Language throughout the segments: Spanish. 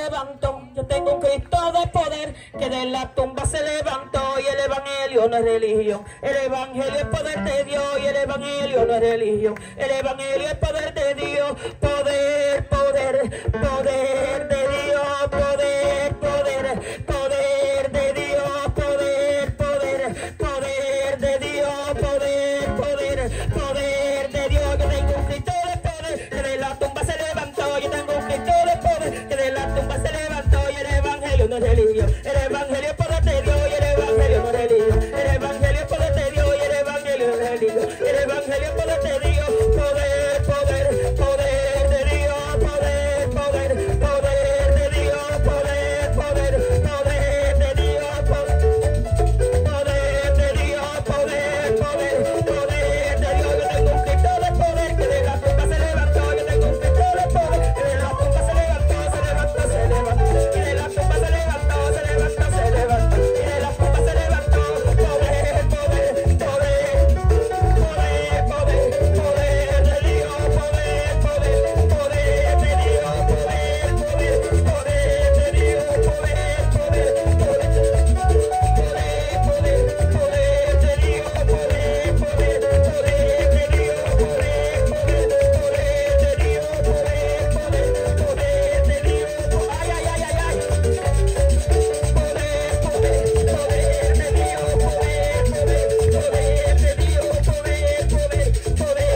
levantó. Yo tengo un Cristo de poder que de la tumba se levantó. Y el evangelio no es religión. El evangelio es poder de Dios. Y el evangelio no es religión. El evangelio es poder de Dios. Poder, poder, poder de Dios. Poder, poder, poder de Dios. Poder, poder, poder de Dios. Poder, poder, poder de Dios. Yo tengo un Cristo de poder que de la tumba se levantó. Yo tengo un Cristo de poder que de la tumba se levantó. Y el evangelio no es religión. El evangelio es poder de Dios. Y el evangelio no es religión. El evangelio es poder de Dios. Y el evangelio no es religión. El evangelio es poder de Dios. Poder, poder, poder de Dios. Poder, poder, poder de Dios. Poder, poder, poder de Dios. Poder de Dios. Poder, poder, poder de Dios. Yo tengo un Cristo de poder que de la tumba se levantó. Yo tengo un Cristo de poder que de la tumba se levantó, se levantó, se levantó. Y de la tumba se levantó, se levantó, se levantó. Y de la tumba se levantó. Poder, poder, poder, poder, poder, poder de Dios. Poder, poder, poder de Dios. Poder, poder, poder de Dios. Poder, poder, poder, poder, poder de Dios. Poder, poder, poder de Dios. Poder, poder, poder de Dios. Poder, poder, poder de Dios. Ay, ay, ay, ay, ay. Poder, poder, poder de Dios. Poder, poder, poder de Dios. Poder, poder, poder de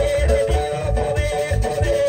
Dios. Poder, poder, poder,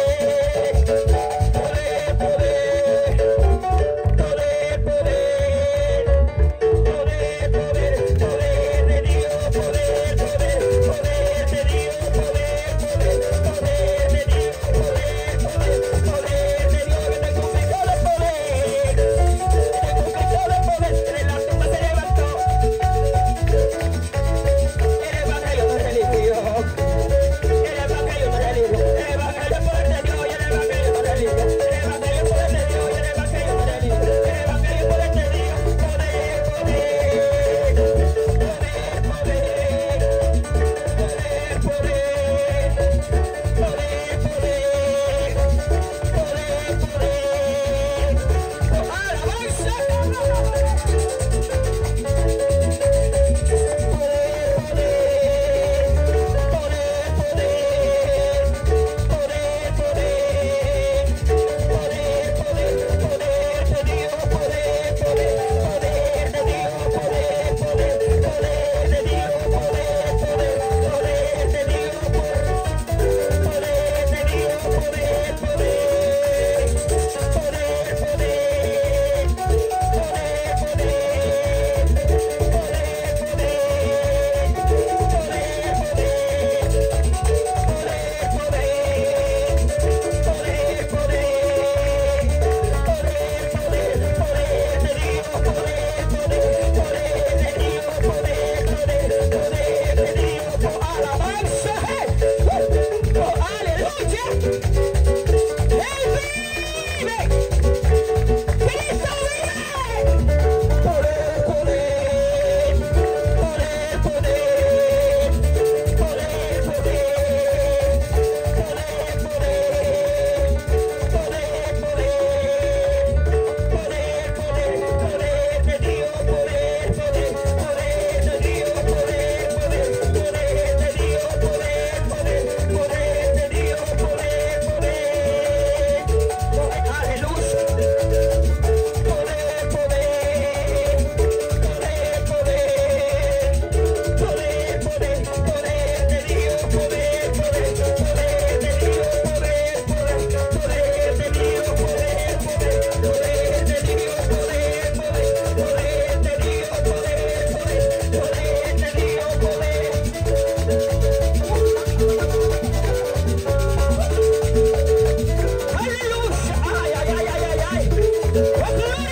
Gloria